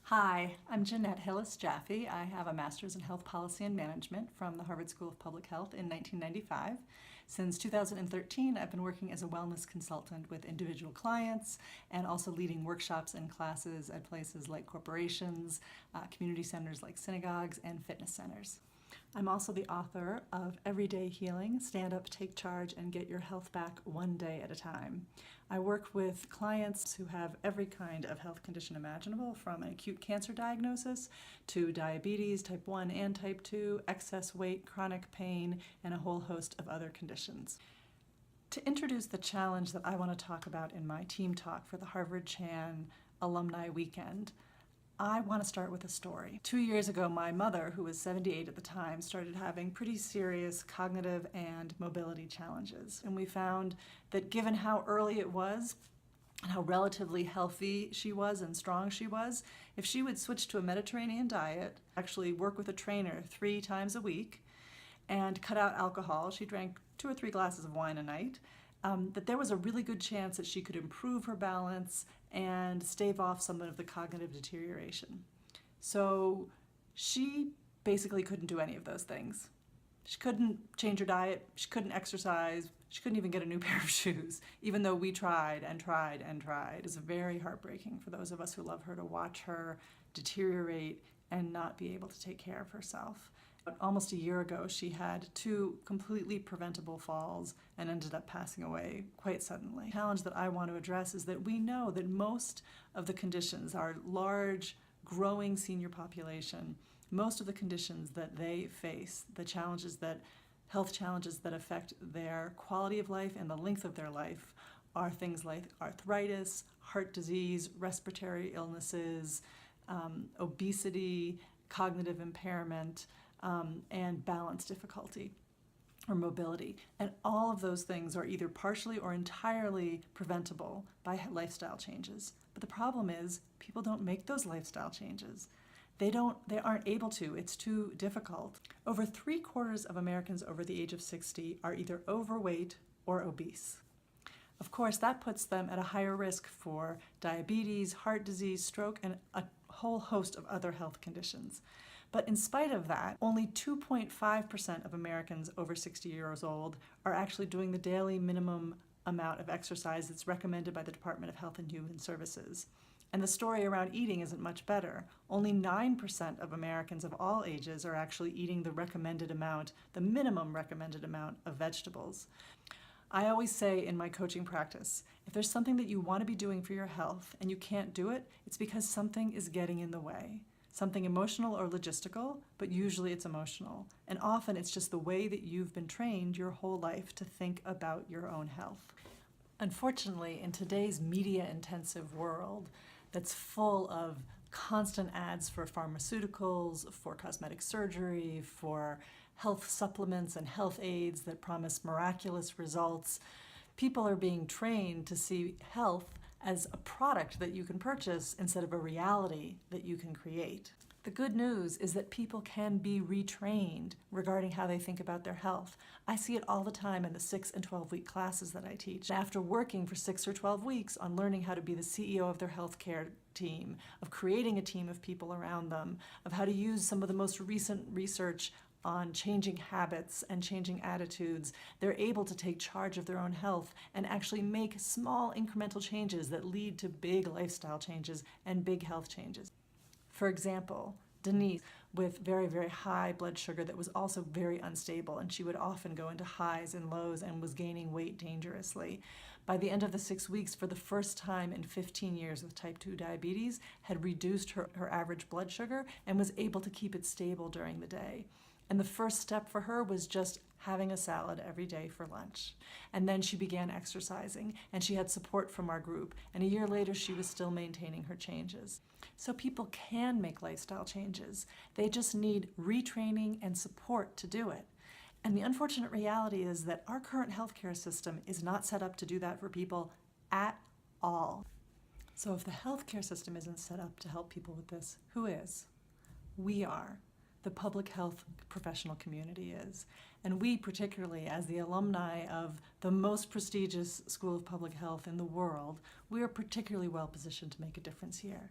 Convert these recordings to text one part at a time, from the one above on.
Hi, I'm Jeanette Hillis-Jaffe. I have a master's in health policy and management from the Harvard School of Public Health in 1995. Since 2013, I've been working as a wellness consultant with individual clients and also leading workshops and classes at places like corporations, community centers like synagogues, and fitness centers. I'm also the author of Everyday Healing, Stand Up, Take Charge, and Get Your Health Back One Day at a Time. I work with clients who have every kind of health condition imaginable, from an acute cancer diagnosis to diabetes, type 1 and type 2, excess weight, chronic pain, and a whole host of other conditions. To introduce the challenge that I want to talk about in my team talk for the Harvard Chan Alumni Weekend, I want to start with a story. 2 years ago, my mother, who was 78 at the time, started having pretty serious cognitive and mobility challenges. And we found that given how early it was and how relatively healthy she was and strong she was, if she would switch to a Mediterranean diet, actually work with a trainer 3 times a week, and cut out alcohol — she drank 2 or 3 glasses of wine a night — that there was a really good chance that she could improve her balance and stave off some of the cognitive deterioration. So she basically couldn't do any of those things. She couldn't change her diet, she couldn't exercise, she couldn't even get a new pair of shoes, even though we tried and tried and tried. It was very heartbreaking for those of us who love her to watch her deteriorate and not be able to take care of herself. Almost a year ago, she had 2 completely preventable falls and ended up passing away quite suddenly. The challenge that I want to address is that we know that most of the conditions, our large, growing senior population, most of the conditions that they face, the health challenges that affect their quality of life and the length of their life, are things like arthritis, heart disease, respiratory illnesses, obesity, cognitive impairment, and balance difficulty or mobility. And all of those things are either partially or entirely preventable by lifestyle changes. But the problem is people don't make those lifestyle changes. They aren't able to. It's too difficult. Over 3/4 of Americans over the age of 60 are either overweight or obese. Of course, that puts them at a higher risk for diabetes, heart disease, stroke, and a whole host of other health conditions. But in spite of that, only 2.5% of Americans over 60 years old are actually doing the daily minimum amount of exercise that's recommended by the Department of Health and Human Services. And the story around eating isn't much better. Only 9% of Americans of all ages are actually eating the minimum recommended amount of vegetables. I always say in my coaching practice, if there's something that you want to be doing for your health and you can't do it, it's because something is getting in the way. Something emotional or logistical, but usually it's emotional. And often it's just the way that you've been trained your whole life to think about your own health. Unfortunately, in today's media-intensive world that's full of constant ads for pharmaceuticals, for cosmetic surgery, for health supplements and health aids that promise miraculous results, people are being trained to see health as a product that you can purchase instead of a reality that you can create. The good news is that people can be retrained regarding how they think about their health. I see it all the time in the 6 and 12-week classes that I teach. After working for 6 or 12 weeks on learning how to be the CEO of their healthcare team, of creating a team of people around them, of how to use some of the most recent research on changing habits and changing attitudes, they're able to take charge of their own health and actually make small incremental changes that lead to big lifestyle changes and big health changes. For example, Denise, with very, very high blood sugar that was also very unstable, and she would often go into highs and lows and was gaining weight dangerously. By the end of the 6 weeks, for the first time in 15 years with type 2 diabetes, had reduced her average blood sugar and was able to keep it stable during the day. And the first step for her was just having a salad every day for lunch. And then she began exercising, and she had support from our group. And a year later, she was still maintaining her changes. So people can make lifestyle changes. They just need retraining and support to do it. And the unfortunate reality is that our current healthcare system is not set up to do that for people at all. So if the healthcare system isn't set up to help people with this, who is? We are. The public health professional community is. And we, particularly as the alumni of the most prestigious School of Public Health in the world, we are particularly well positioned to make a difference here.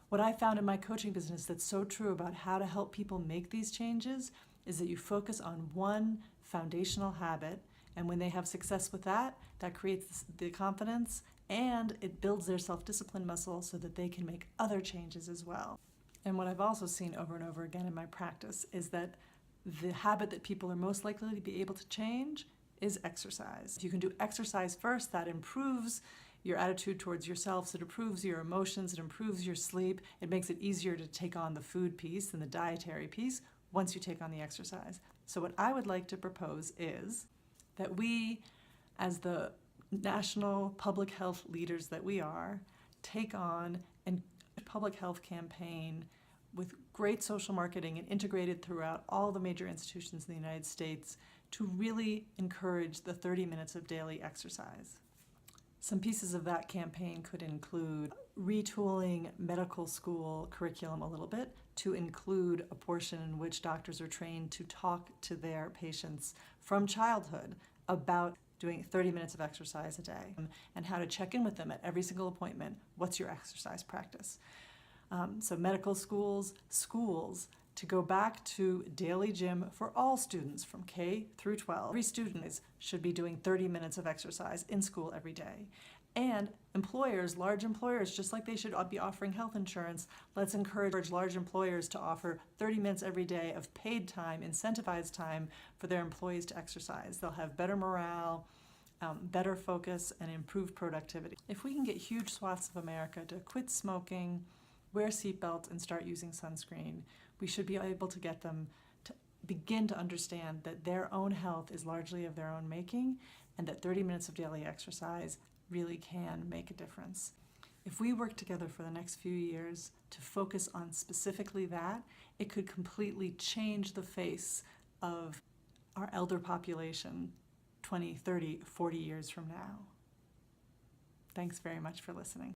What I found in my coaching business that's so true about how to help people make these changes is that you focus on one foundational habit, and when they have success with that, that creates the confidence and it builds their self-discipline muscle so that they can make other changes as well. And what I've also seen over and over again in my practice is that the habit that people are most likely to be able to change is exercise. If you can do exercise first, that improves your attitude towards yourself, it improves your emotions, it improves your sleep, it makes it easier to take on the food piece and the dietary piece once you take on the exercise. So what I would like to propose is that we, as the national public health leaders that we are, take on a public health campaign with great social marketing and integrated throughout all the major institutions in the United States to really encourage the 30 minutes of daily exercise. Some pieces of that campaign could include retooling medical school curriculum a little bit to include a portion in which doctors are trained to talk to their patients from childhood about doing 30 minutes of exercise a day and how to check in with them at every single appointment. What's your exercise practice? So medical schools to go back to daily gym for all students from K through 12. Every student should be doing 30 minutes of exercise in school every day. And employers, large employers, just like they should be offering health insurance, let's encourage large employers to offer 30 minutes every day of paid time, incentivized time for their employees to exercise. They'll have better morale, better focus, and improved productivity. If we can get huge swaths of America to quit smoking, wear seatbelts, and start using sunscreen, we should be able to get them to begin to understand that their own health is largely of their own making and that 30 minutes of daily exercise really can make a difference. If we work together for the next few years to focus on specifically that, it could completely change the face of our elder population 20, 30, 40 years from now. Thanks very much for listening.